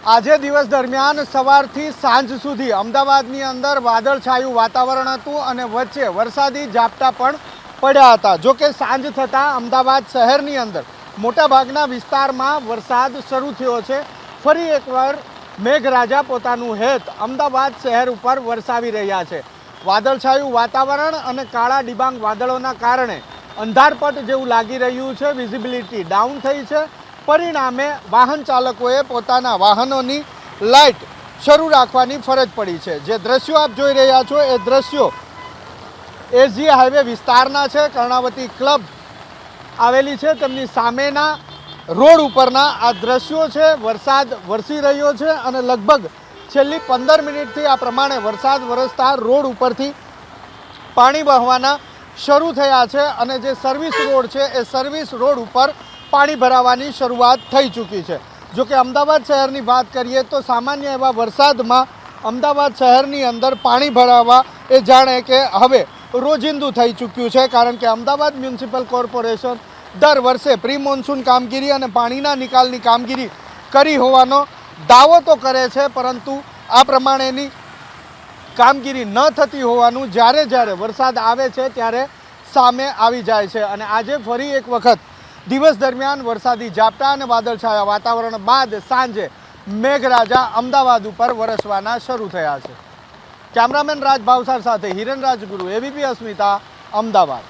આજે દિવસ દરમિયાન સવારથી સાંજ સુધી અમદાવાદની અંદર વાદળછાયું વાતાવરણ હતું અને વચ્ચે વરસાદી ઝાપટા પણ પડ્યા હતા। જો કે સાંજ થતાં અમદાવાદ શહેરની અંદર મોટાભાગના વિસ્તારમાં વરસાદ શરૂ થયો છે। ફરી એકવાર મેઘરાજા પોતાનું હેત અમદાવાદ શહેર ઉપર વરસાવી રહ્યા છે। વાદળછાયું વાતાવરણ અને કાળા ડિબાંગ વાદળોના કારણે અંધારપટ જેવું લાગી રહ્યું છે। વિઝિબિલિટી ડાઉન થઈ છે। પરિણામે વાહન ચાલકોએ પોતાના વાહનોની લાઇટ શરૂ રાખવાની ફરજ પડી છે। જે દ્રશ્યો આપ જોઈ રહ્યા છો એ દ્રશ્યો એસજી હાઈવે વિસ્તારના છે। કર્ણાવતી ક્લબ આવેલી છે તેમની સામેના રોડ ઉપરના આ દ્રશ્યો છે। વરસાદ વરસી રહ્યો છે અને લગભગ છેલ્લી 15 મિનિટથી આ પ્રમાણે વરસાદ વરસતા રોડ ઉપરથી પાણી વહેવાના શરૂ થયા છે અને જે સર્વિસ રોડ છે એ સર્વિસ રોડ ઉપર પાણી ભરાવાની શરૂઆત થઈ ચૂકી છે। જો કે અમદાવાદ શહેરની વાત કરીએ તો સામાન્ય એવા વરસાદમાં અમદાવાદ શહેરની અંદર પાણી ભરાવા એ જાણે કે હવે રોજિંદુ થઈ ચૂક્યું છે। કારણ કે અમદાવાદ મ્યુનિસિપલ કોર્પોરેશન દર વર્ષે પ્રી મોન્સૂન કામગીરી અને પાણીના નિકાલની કામગીરી કરી હોવાનો દાવો તો કરે છે, પરંતુ આ પ્રમાણેની કામગીરી ન થતી હોવાનું જ્યારે વરસાદ આવે છે ત્યારે સામે આવી જાય છે। અને આજે ફરી એક વખત દિવસ દરમિયાન વરસાદી ઝાપટા અને વાદળછાયા વાતાવરણ બાદ સાંજે મેઘરાજા અમદાવાદ ઉપર વરસવાના શરૂ થયા છે। કેમેરામેન રાજ ભાવસાર સાથે હિરેન રાજગુરુ, એબીપી અસ્મિતા, અમદાવાદ।